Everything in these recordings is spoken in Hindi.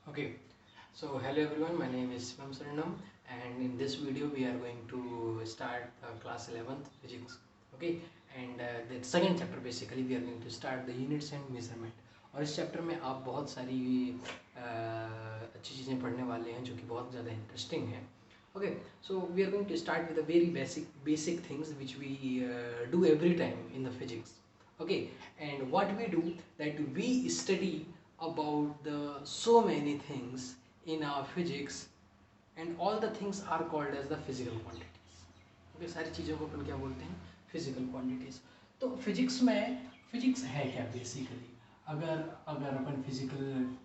Okay, so hello everyone, my name is Shivam Saranam, and in this video we are going to start class 11th physics. Okay, and the second chapter basically we are going to start the units and measurement. और इस चैप्टर में आप बहुत सारी अच्छी चीज़ें पढ़ने वाले हैं जो कि बहुत ज़्यादा इंटरेस्टिंग है. Okay, so we are going to start with the very basic things which we do every time in the physics. Okay, and what we do that we study about the so many things in our physics, and all the things are called as the physical quantities. Okay, सारी चीज़ों को अपन क्या बोलते हैं, physical quantities. तो फिजिक्स में फिजिक्स है क्या बेसिकली, अगर अगर अपन फिजिकल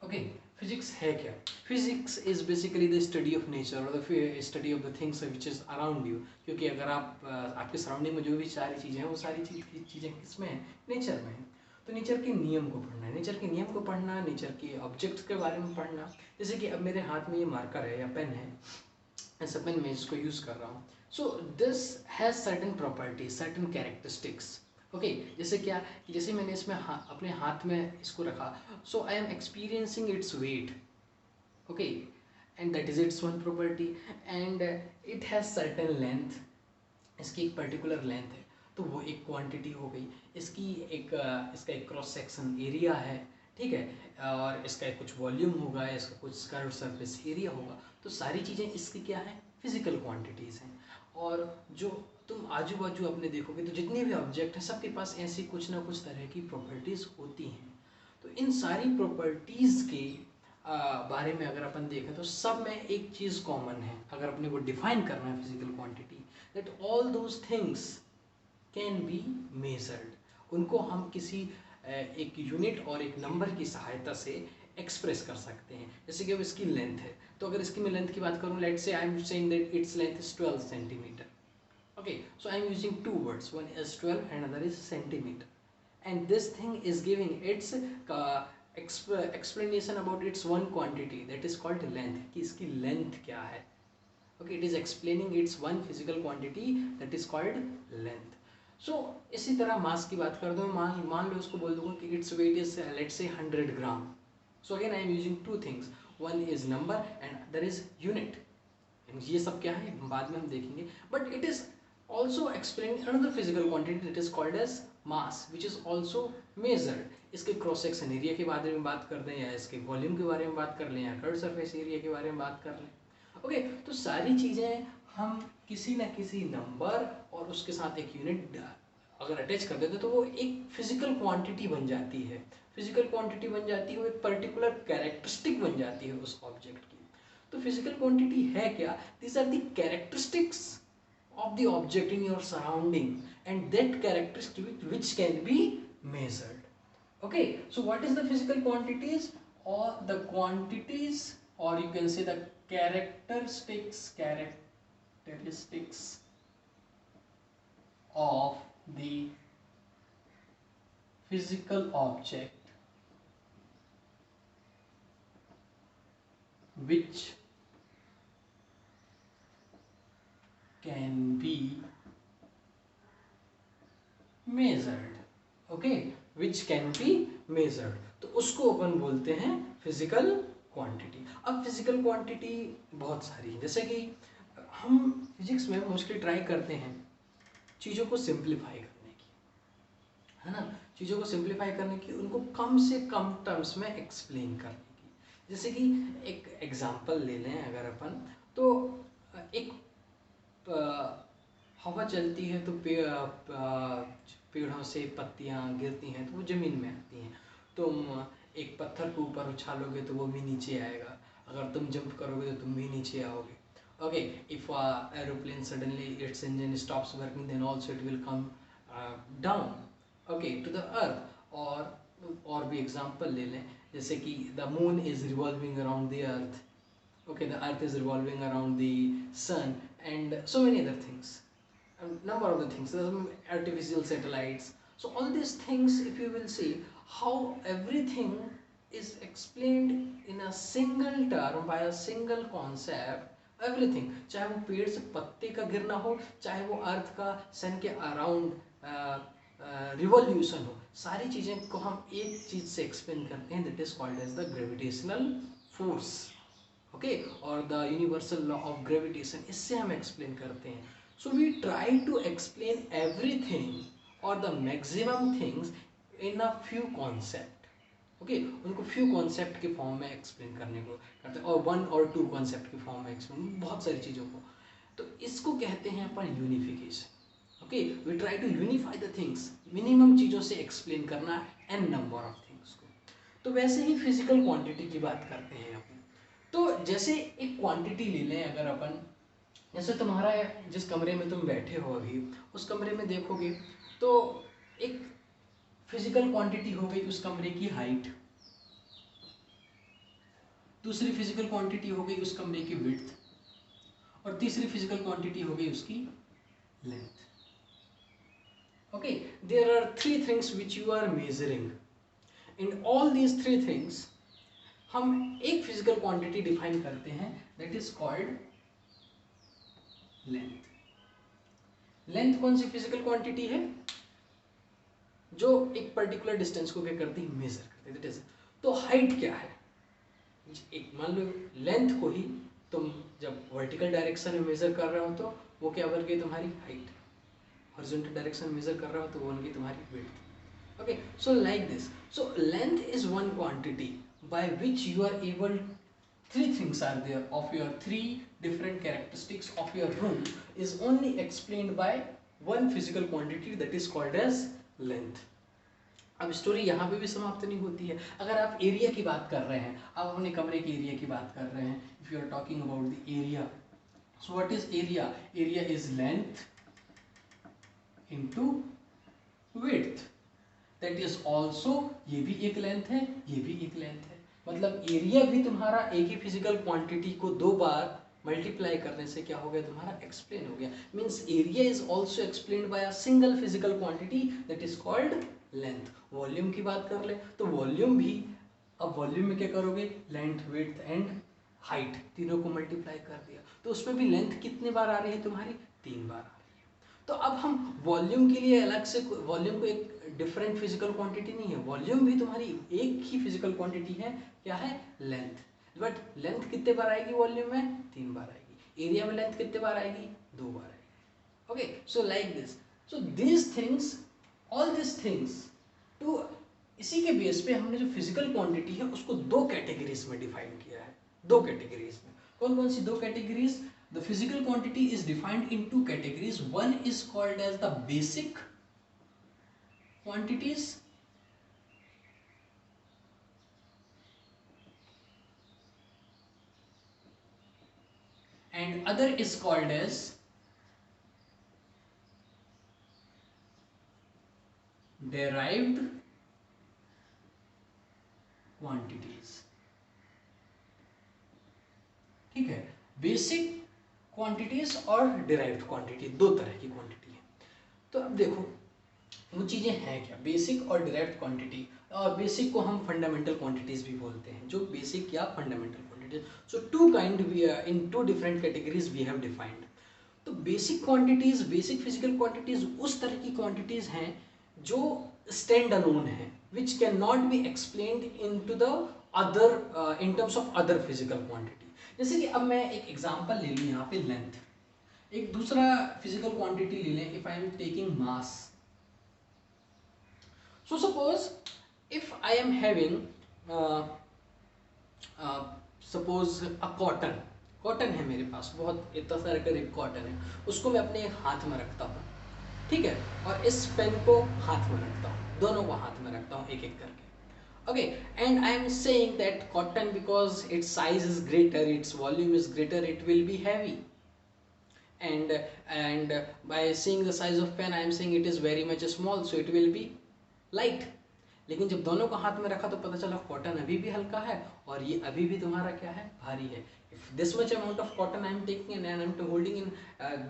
ओके फिजिक्स है क्या. Physics is basically the study of nature और the study of the things which is around you. क्योंकि अगर आप आपके सराउंडिंग में जो भी सारी चीज़ें हैं वो सारी चीज़ें किस में है, नेचर में है. तो नेचर के नियम को पढ़ना है, नेचर के नियम को पढ़ना, नेचर के ऑब्जेक्ट्स के बारे में पढ़ना. जैसे कि अब मेरे हाथ में ये मार्कर है या पेन है, ऐसा पेन मैं इसको यूज़ कर रहा हूँ. So this has certain properties, certain characteristics. Okay, जैसे क्या, जैसे मैंने इसमें अपने हाथ में इसको रखा, so I am experiencing its weight. Okay, and that is its one property. And it has certain length, इसकी एक पर्टिकुलर लेंथ है, तो वो एक क्वांटिटी हो गई. इसकी एक इसका एक क्रॉस सेक्शन एरिया है, ठीक है, और इसका कुछ वॉल्यूम होगा, इसका कुछ कर्व सरफेस एरिया होगा. तो सारी चीज़ें इसकी क्या है, फिजिकल क्वांटिटीज़ हैं. और जो तुम आजू बाजू अपने देखोगे तो जितने भी ऑब्जेक्ट हैं सबके पास ऐसी कुछ ना कुछ तरह की प्रॉपर्टीज़ होती हैं. तो इन सारी प्रॉपर्टीज़ के बारे में अगर अपन देखें तो सब में एक चीज़ कॉमन है, अगर अपने को डिफाइन करना है physical quantity, that all those things can be measured. उनको हम किसी एक यूनिट और एक नंबर की सहायता से एक्सप्रेस कर सकते हैं. जैसे कि अब इसकी लेंथ है, तो अगर इसकी मैं लेंथ की बात करूँ, let's say I am saying that its length is 12 centimetre. Okay, so I am using two words, one is 12 and another is centimeter, and this thing is giving its explanation about its one quantity that is called length, कि इसकी length क्या है. Okay, it is explaining its one physical quantity that is called length. So इसी तरह मास की बात कर दो, मान लो उसको बोल दूंगा कि its weight is let's say 100 gram. So again I am using two things, one is number and there is unit. ये सब क्या है बाद में हम देखेंगे, but it is also explaining another physical quantity that is called as mass, which is also measured. इसके क्रॉस सेक्शन एरिया के बारे में बात कर दें, या इसके वॉल्यूम के बारे में बात कर लें, या कर्व सरफेस एरिया के बारे में बात कर लें. ओके, तो सारी चीज़ें हम किसी न किसी नंबर और उसके साथ एक यूनिट अगर अटैच कर देते तो वो एक फिजिकल क्वांटिटी बन जाती है. फिजिकल क्वांटिटी बन जाती है, वो एक पर्टिकुलर कैरेक्टरिस्टिक बन जाती है उस ऑब्जेक्ट की. तो फिजिकल क्वांटिटी है क्या, these are the characteristics of the object in your surrounding, and that characteristic which can be measured. Okay, so what is the physical quantities, or the quantities, or you can say the characteristics of the physical object which can be measured. Okay, which can be measured, तो उसको अपन बोलते हैं फिजिकल क्वांटिटी. अब फिजिकल क्वांटिटी बहुत सारी है, जैसे कि हम फिजिक्स में मोस्टली ट्राई करते हैं चीज़ों को सिंप्लीफाई करने की, है ना, चीज़ों को सिंप्लीफाई करने की, उनको कम से कम टर्म्स में एक्सप्लेन करने की. जैसे कि एक एग्जांपल ले लें अगर अपन, तो एक हवा चलती है तो पेड़ों से पत्तियां गिरती हैं तो वो ज़मीन में आती हैं. तुम एक पत्थर के ऊपर उछालोगे तो वो भी नीचे आएगा, अगर तुम जंप करोगे तो तुम भी नीचे आओगे. Okay, if aeroplane suddenly it's engine stops working then also it will come down, okay, to the earth. और भी एग्जांपल ले लें, जैसे कि the moon is revolving around the earth. Okay, the earth is revolving around the sun, and so many other things, a number of the things. There are some artificial satellites. So all these things, if you will see how everything is explained in a single term by a single concept, everything, चाहे वो पेड़ से पत्ते का गिरना हो, चाहे वो अर्थ का सन के अराउंड रिवॉल्यूशन हो, सारी चीज़ें को हम एक चीज़ से एक्सप्लेन करते हैं, that is called as the gravitational force, okay, और the universal law of gravitation, इससे हम एक्सप्लेन करते हैं. So we try to explain everything और the maximum things in a few concept, okay, उनको फ्यू कॉन्सेप्ट के फॉर्म में एक्सप्लेन करने को करते हैं, और 1 और 2 कॉन्सेप्ट के फॉर्म में एक्सप्लेन, बहुत सारी चीज़ों को. तो इसको कहते हैं अपन unification, okay. We try to unify the things, minimum चीज़ों से एक्सप्लेन करना एन नंबर ऑफ थिंग्स को. तो वैसे ही फिजिकल क्वांटिटी की बात करते हैं अपन. तो जैसे एक क्वांटिटी ले लें अगर अपन, जैसे तुम्हारा जिस कमरे में तुम बैठे हो अभी, उस कमरे में देखोगे तो एक फिजिकल क्वांटिटी हो गई उस कमरे की हाइट, दूसरी फिजिकल क्वांटिटी हो गई उस कमरे की विड्थ, और तीसरी फिजिकल क्वांटिटी हो गई उसकी length. Okay, there are 3 things which you are measuring. In all these 3 things हम एक फिजिकल क्वांटिटी डिफाइन करते हैं, that is called length. Length कौन सी फिजिकल क्वांटिटी है जो एक पर्टिकुलर डिस्टेंस को क्या करती है, मेजर करती है, दैट इज. तो हाइट क्या है, एक मान लो लेंथ को ही तुम जब वर्टिकल डायरेक्शन में मेजर कर रहे हो तो वो क्या बन गई तुम्हारी हाइट, हॉरिजॉन्टल डायरेक्शन में मेजर कर रहे हो तो वो बन गई तुम्हारी width. Okay, so like this, so length is one quantity by which you are able, 3 things are there of your 3 different characteristics of your room is only explained by one physical quantity, that is called as length. अब स्टोरी यहाँ पे भी समाप्त नहीं होती है. अगर आप एरिया की बात कर रहे हैं, आप अपने कमरे के एरिया की बात कर रहे हैं, if you are talking about the area, so what is area, area is length into width, that is also, ये भी एक लेंथ है, ये भी एक लेंथ है. मतलब एरिया भी तुम्हारा एक ही फिजिकल क्वांटिटी को 2 बार मल्टीप्लाई करने से क्या हो गया तुम्हारा, एक्सप्लेन हो गया. Means area is also explained bye a single physical quantity, that is called length. Volume की बात कर ले तो वॉल्यूम भी, अब वॉल्यूम में क्या करोगे, लेंथ विड्थ एंड हाइट तीनों को मल्टीप्लाई कर दिया, तो उसमें भी लेंथ कितनी बार आ रही है तुम्हारी, 3 बार आ रही है. तो अब हम वॉल्यूम के लिए अलग से, वॉल्यूम को एक डिफरेंट फिजिकल क्वांटिटी नहीं है, वॉल्यूम भी तुम्हारी एक ही फिजिकल क्वांटिटी है, क्या है, लेंथ. बट लेंथ कितने बार आएगी वॉल्यूम में, 3 बार आएगी. एरिया में लेंथ कितने बार आएगी, 2 बार आएगी. Okay, so like this. So these things, all this things, तो इसी के बेस पे हमने जो फिजिकल क्वांटिटी है उसको 2 कैटेगरीज में डिफाइन किया है. 2 कैटेगरीज में, कौन कौन सी 2 categories, the physical quantity is defined in 2 categories. One is called as the basic quantities and other is called as derived quantities. ठीक है, बेसिक क्वांटिटीज और डिराइव्ड क्वांटिटी, 2 तरह की क्वांटिटी है. तो अब देखो वो चीज़ें हैं क्या, बेसिक और डिराइव्ड क्वांटिटी. और बेसिक को हम फंडामेंटल क्वांटिटीज भी बोलते हैं, जो बेसिक या fundamental quantities. So 2 kind we in 2 different categories we have defined. तो basic quantities, basic physical quantities उस तरह की क्वांटिटीज हैं जो स्टैंड अलोन है, which can not be explained into the other, in terms of other physical quantity. जैसे कि अब मैं एक एग्जांपल ले लूँ यहाँ पे लेंथ, एक दूसरा फिजिकल क्वांटिटी ले लें, if I am taking mass. So suppose if I am having, suppose a cotton, cotton है मेरे पास, बहुत इतना सारा करीब कॉटन है, उसको मैं अपने हाथ में रखता हूँ, ठीक है, और इस पेन को हाथ में रखता हूँ, दोनों को हाथ में रखता हूँ एक एक करके. Okay, and I am saying that cotton, because its size is greater, its volume is greater, it will be heavy. And by seeing the size of pen, I am saying it is very much small, so it will be light. लेकिन जब दोनों को हाथ में रखा तो पता चला कॉटन अभी भी हल्का है और ये अभी भी तुम्हारा क्या है, भारी है. If this much amount of cotton I am taking and I am holding in,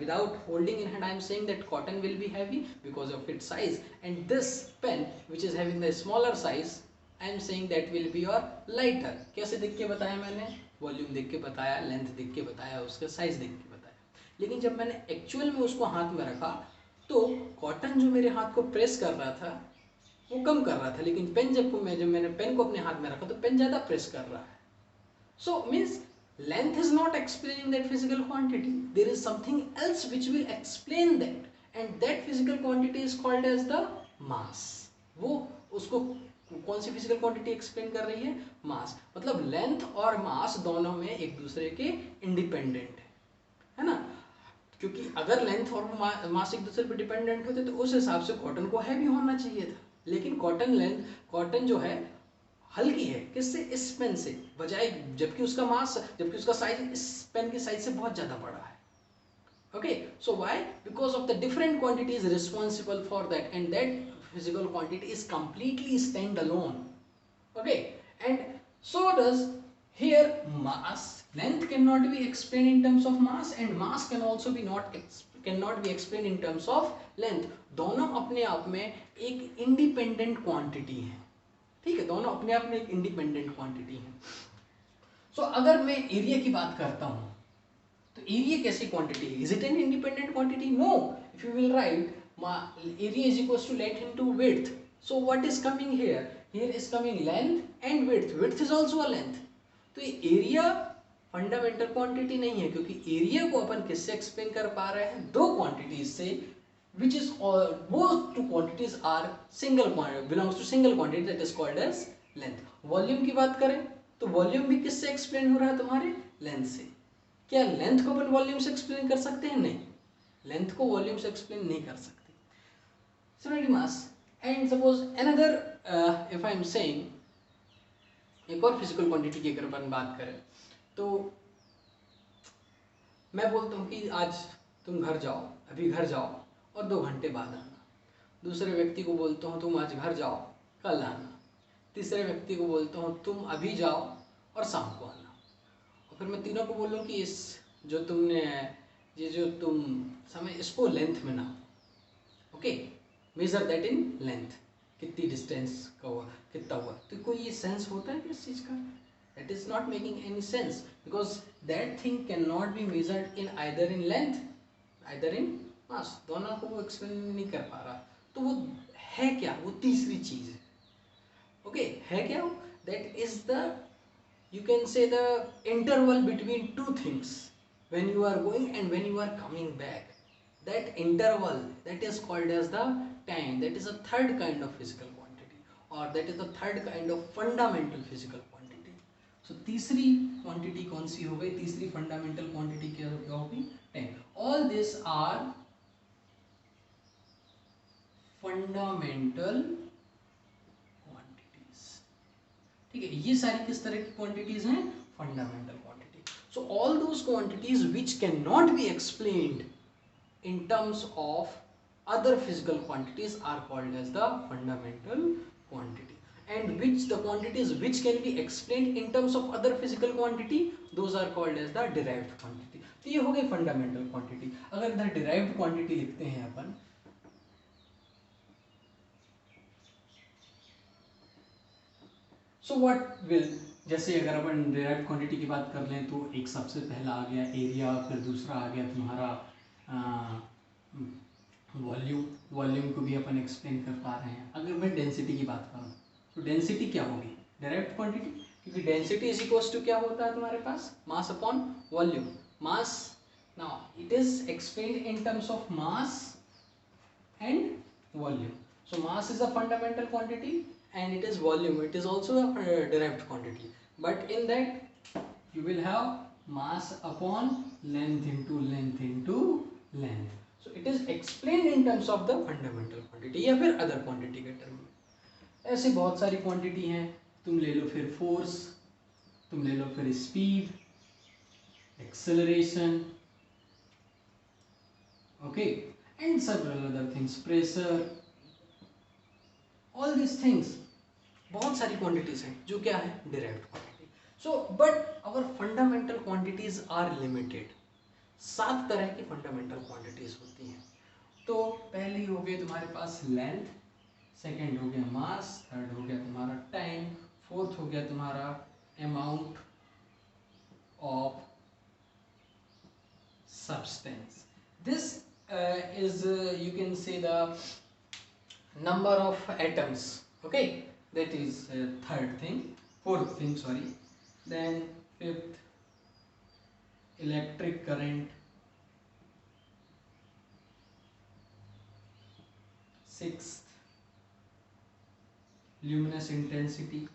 without holding in hand, I am saying that cotton will be heavy because of its size. And this pen, which is having the smaller size, I am saying that will be your lighter. कैसे देख के बताया मैंने, वॉल्यूम देख के बताया, लेंथ देख के बताया, उसका साइज देख के बताया। लेकिन जब मैंने एक्चुअल में उसको हाथ में रखा तो कॉटन जो मेरे हाथ को प्रेस कर रहा था वो कम कर रहा था, लेकिन पेन जब मैंने पेन को अपने हाथ में रखा तो पेन ज़्यादा प्रेस कर रहा है। So means length is not explaining that physical quantity. There is something else which will explain that, and that physical quantity is called as the mass. वो उसको कौन सी फिजिकल क्वांटिटी एक्सप्लेन कर रही है? मास। मतलब लेंथ और मास दोनों में एक दूसरे के इंडिपेंडेंट है ना? क्योंकि अगर लेंथ और मास एक दूसरे पर डिपेंडेंट होते तो उस हिसाब से कॉटन को हैवी होना चाहिए था, लेकिन कॉटन जो है हल्की है, किससे? इस पेन से, बजाय जबकि उसका साइज इस पेन के साइज से बहुत ज़्यादा बड़ा है। Okay, so why? Because of the different quantities responsible for that, and that physical quantity is completely stand-alone. Okay, and so does here mass. Length cannot be explained in terms of mass, and mass can also be cannot be explained in terms of length. दोनों अपने आप में एक independent quantity है, ठीक है? दोनों अपने आप में एक independent quantity है। So अगर मैं एरिया की बात करता हूँ तो एरिया कैसी क्वांटिटी है? Is it an independent quantity? No. If you will write area is equals to length into width, so what is coming here? Here is coming length and width, width is also a length. तो ये एरिया फंडामेंटल क्वांटिटी नहीं है, क्योंकि एरिया को अपन किससे एक्सप्लेन कर पा रहे हैं? दो क्वांटिटीज से, which is both two quantities are belongs to single quantity, that is called as length. Volume की बात करें तो वॉल्यूम भी किससे एक्सप्लेन हो रहा है? तुम्हारे लेंथ से। क्या लेंथ को अपन वॉल्यूम से एक्सप्लेन कर सकते हैं? नहीं, लेंथ को वॉल्यूम से एक्सप्लेन नहीं कर सकते। Similarly mass and suppose another, if I am saying एक और फिजिकल क्वांटिटी की अगर अपन बात करें तो मैं बोलता हूँ कि आज तुम घर जाओ, अभी घर जाओ और 2 घंटे बाद आना। दूसरे व्यक्ति को बोलता हूँ तुम आज घर जाओ, कल आना। तीसरे व्यक्ति को बोलता हूँ तुम अभी जाओ और शाम को आना। फिर मैं तीनों को बोलूँ कि जो तुम समय, इसको लेंथ में ना, okay, measure that in length, कितनी डिस्टेंस का हुआ, कितना हुआ। तो कोई ये सेंस होता है किस चीज़ का? That is not making any sense, because that thing can not be measured in either in length either in mass. दोनों को वो एक्सप्लेन नहीं कर पा रहा। तो वो है क्या? वो तीसरी चीज़ है। ओके, है क्या? That is the, you can say, the interval between two things, when you are going and when you are coming back. That interval, that is called as the time. That is a third kind of physical quantity, or that is the third kind of fundamental physical quantity. So तीसरी quantity कौन सी हो गई? तीसरी fundamental quantity क्या होगी? Time. All these are fundamental, ठीक है? ये सारी किस तरह की क्वांटिटीज हैं? Fundamental quantity. So all those quantities which can not be explained in terms of other physical quantities are called as the fundamental quantity, and which the quantities which can be explained in terms of other physical quantity, those are called as the derived quantity. तो ये हो गई fundamental quantity। अगर इधर derived quantity लिखते हैं अपन, so what will, जैसे अगर अपन डिराइव्ड क्वांटिटी की बात कर लें तो एक सबसे पहला आ गया एरिया, फिर दूसरा आ गया तुम्हारा वॉल्यूम को भी अपन एक्सप्लेन कर पा रहे हैं। अगर मैं डेंसिटी की बात करूँ तो डेंसिटी क्या होगी? डिराइव्ड क्वांटिटी, क्योंकि डेंसिटी इज इक्वल्स टू क्या होता है तुम्हारे पास? Mass upon volume. Mass, now it is explained in terms of mass and volume. So mass is a fundamental quantity and it is volume, it is also a derived quantity, but in that you will have mass upon length into length. So it is explained in terms of the fundamental quantity या फिर other quantity के term में। ऐसे बहुत सारी quantity हैं, तुम ले लो फिर force, तुम ले लो फिर speed, acceleration, okay, and several other things, pressure, all these things, बहुत सारी क्वांटिटीज हैं जो क्या है? Derived quantity. So but our fundamental quantities are limited. 7 तरह की फंडामेंटल क्वांटिटीज होती हैं। तो पहली हो गई तुम्हारे पास लेंथ, सेकंड हो गया मास, थर्ड हो गया तुम्हारा टाइम, फोर्थ हो गया तुम्हारा amount, of substance. This is you can say the number of atoms. Okay, that is third thing. Fourth thing, sorry. Then fifth, electric current. Sixth, luminous intensity.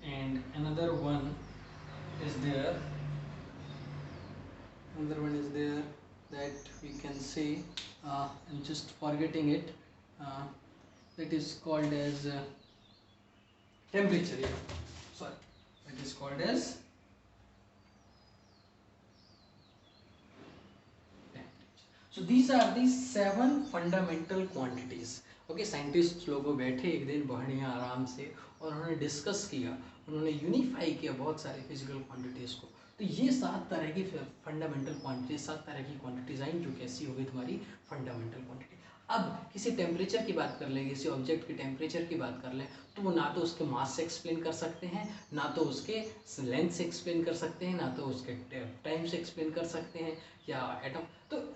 And another one is there, that we can say, I'm just forgetting it, that is called as temperature. Yeah, sorry, that is called as temperature. So these are the 7 fundamental quantities. Okay, scientist लोगों बैठे एक दिन बढ़िया आराम से और उन्होंने डिस्कस किया, उन्होंने यूनिफाई किया बहुत सारे फिजिकल क्वांटिटीज़ को। तो ये 7 तरह की फंडामेंटल क्वांटिटीज, 7 तरह की क्वांटिटीज आई जो कैसी हो गई तुम्हारी फंडामेंटल क्वांटिटी। अब किसी टेम्परेचर की बात कर लें, किसी ऑब्जेक्ट के टेम्परेचर की बात कर लें, तो वो ना तो उसके मास से एक्सप्लेन कर सकते हैं, ना तो उसके लेंथ से एक्सप्लेन कर सकते हैं, ना तो उसके टाइम से एक्सप्लेन कर सकते हैं, या एटम। तो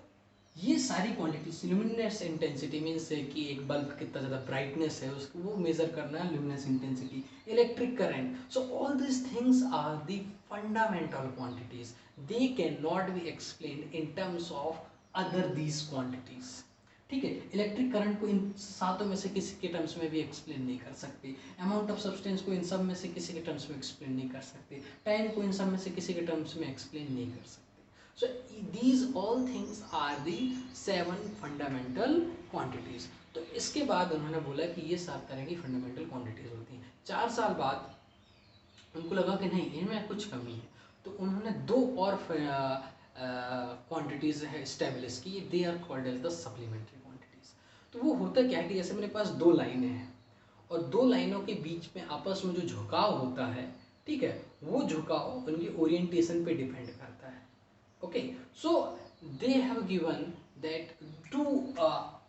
ये सारी क्वांटिटीज, ल्यूमिनेस इंटेंसिटी मीन्स कि एक बल्ब कितना ज़्यादा ब्राइटनेस है उसको वो मेजर करना है, luminous intensity, electric current. So all this things are the fundamental quantities, they can not be explained in terms of other these quantities. ठीक है, इलेक्ट्रिक करंट को इन 7 में से किसी के टर्म्स में भी एक्सप्लेन नहीं कर सकते, अमाउंट ऑफ सब्सटेंस को इन सब में से किसी के टर्म्स में एक्सप्लेन नहीं कर सकते, टाइम को इन सब में से किसी के टर्म्स में एक्सप्लेन नहीं कर सकते। So these all things are the 7 fundamental quantities. तो इसके बाद उन्होंने बोला कि ये 7 तरह की fundamental quantities होती हैं। 4 साल बाद उनको लगा कि नहीं, इनमें कुछ कमी है, तो उन्होंने 2 और क्वांटिटीज है स्टेब्लिश की, they are called as the supplementary quantities. तो वो होता क्या है कि जैसे मेरे पास 2 लाइनें हैं और 2 लाइनों के बीच में आपस में जो झुकाव होता है, ठीक है, वो झुकाव उनकी ओरिएंटेशन पे डिपेंड करता है। Okay, so they have given that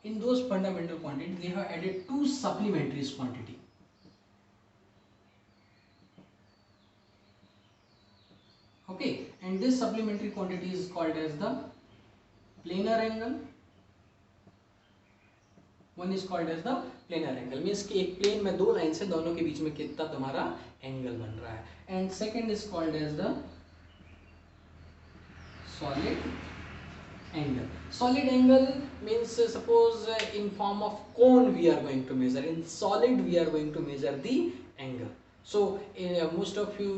in those fundamental quantities they have added 2 supplementary quantity. Okay, and this supplementary quantity is called as the planar angle. One is called as the planar angle, means कि एक प्लेन में 2 लाइन से दोनों के बीच में कितना तुम्हारा एंगल बन रहा है, and second is called as the solid angle. Solid angle means suppose in form of cone we are going to measure, in solid we are going to measure the angle. So most of you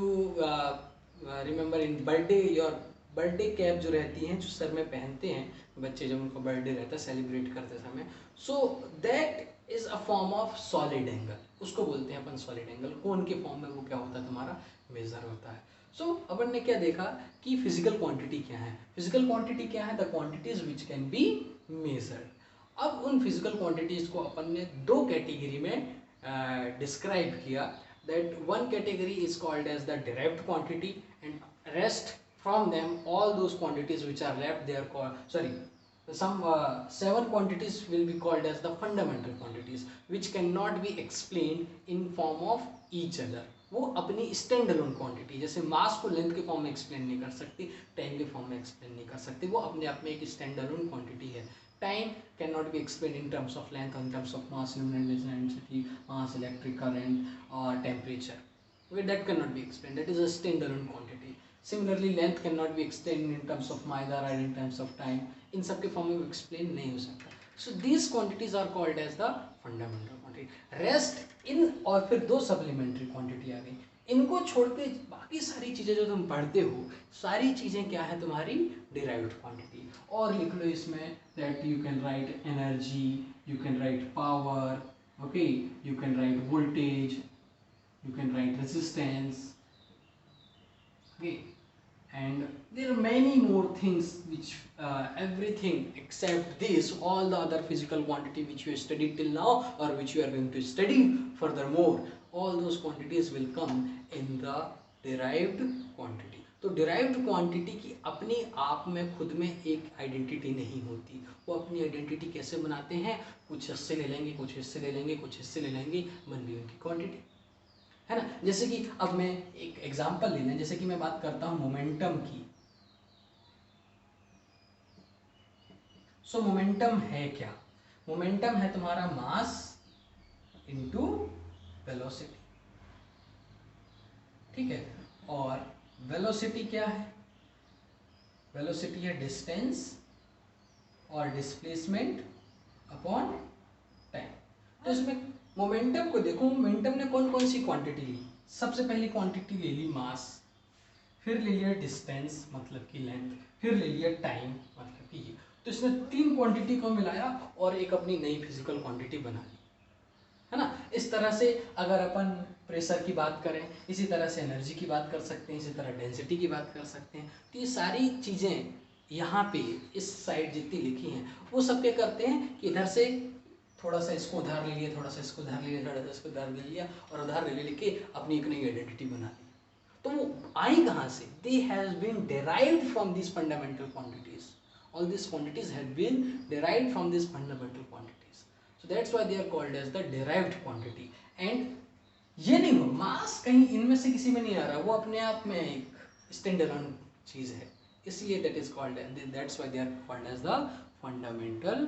remember in birthday, your birthday cap जो रहती हैं, जो सर में पहनते हैं बच्चे जब उनका बर्थडे रहता है सेलिब्रेट करते समय, so that is a form of solid angle, उसको बोलते हैं अपन सॉलिड एंगल। कोन के फॉर्म में वो क्या होता है, तुम्हारा मेजर होता है। सो अपन ने क्या देखा कि फिजिकल क्वांटिटी क्या है, फिजिकल क्वांटिटी क्या है, the quantities which can be measured. अब उन फिजिकल क्वांटिटीज को अपन ने 2 कैटेगरी में डिस्क्राइब किया, that one category is called as the derived quantity and rest from them all those quantities which are left, they are called, some 7 quantities will be called as the fundamental quantities which cannot be explained in form of each other। वो अपनी स्टैंड अलोन क्वांटिटी, जैसे मास को लेंथ के फॉर्म में एक्सप्लेन नहीं कर सकती, टाइम के फॉर्म में एक्सप्लेन नहीं कर सकती, वो अपने आप में एक स्टैंड अलोन क्वांटिटी है। Time can not B explain in terms of length, in terms of mass, luminous intensity, mass, electric current और temperature, that cannot be explained, that is a standalone quantity। Similarly length cannot be explained in terms of maida or in terms of time, इन सब के फॉर्म में एक्सप्लेन नहीं हो सकता। So these quantities are called as the fundamental quantity. Rest in, और फिर 2 सप्लीमेंट्री क्वांटिटी आ गई, इनको छोड़ के बाकी सारी चीज़ें जो तुम पढ़ते हो सारी चीज़ें क्या है, तुम्हारी डिराइव्ड क्वांटिटी। और लिख लो इसमें that you can write energy, you can write power, okay, you can write voltage, you can write resistance, okay, and there are many more things which everything except this, all the other physical quantity which you studied till now or which you are going to study furthermore, all those quantities will come in the derived quantity। तो डिराइव्ड क्वांटिटी की अपने आप में खुद में एक आइडेंटिटी नहीं होती। वो अपनी आइडेंटिटी कैसे बनाते हैं, कुछ हिस्से ले लेंगे, कुछ हिस्से ले लेंगे, कुछ हिस्से ले लेंगे, बन गई उनकी क्वांटिटी, है ना। जैसे कि अब मैं एक एग्जांपल ले लें, जैसे कि मैं बात करता हूँ मोमेंटम की। सो मोमेंटम है क्या? मोमेंटम है तुम्हारा मास इनटू वेलोसिटी, ठीक है। और वेलोसिटी क्या है? वेलोसिटी है डिस्टेंस और डिस्प्लेसमेंट अपॉन टाइम। तो इसमें मोमेंटम को देखो, मोमेंटम ने कौन कौन सी क्वांटिटी ली? सबसे पहली क्वांटिटी ले ली मास, फिर ले लिया डिस्टेंस मतलब कि लेंथ, फिर ले लिया टाइम मतलब कि ये। तो इसने 3 क्वांटिटी को मिलाया और एक अपनी नई फिजिकल क्वांटिटी बना ली, है ना। इस तरह से अगर अपन प्रेशर की बात करें, इसी तरह से एनर्जी की बात कर सकते हैं, इसी तरह डेंसिटी की बात कर सकते हैं। तो ये सारी चीज़ें यहाँ पे इस साइड जितनी लिखी हैं वो सब क्या करते हैं कि इधर से थोड़ा सा इसको उधार ले लिया, थोड़ा सा इसको उधार ले लिया, थोड़ा सा इसको उधार ले लिया और उधार ले लेके अपनी एक नई आइडेंटिटी बना ली। तो वो आई कहाँ से? They has been derived from this fundamental quantities. All this quantities have been derived from this fundamental quantities. So that's why they are called as the derived quantity. And ये नहीं हो, मास कहीं इनमें से किसी में नहीं आ रहा, वो अपने आप में एक स्टैंड अलोन चीज है, इसलिए that is called, that's why they are called as the fundamental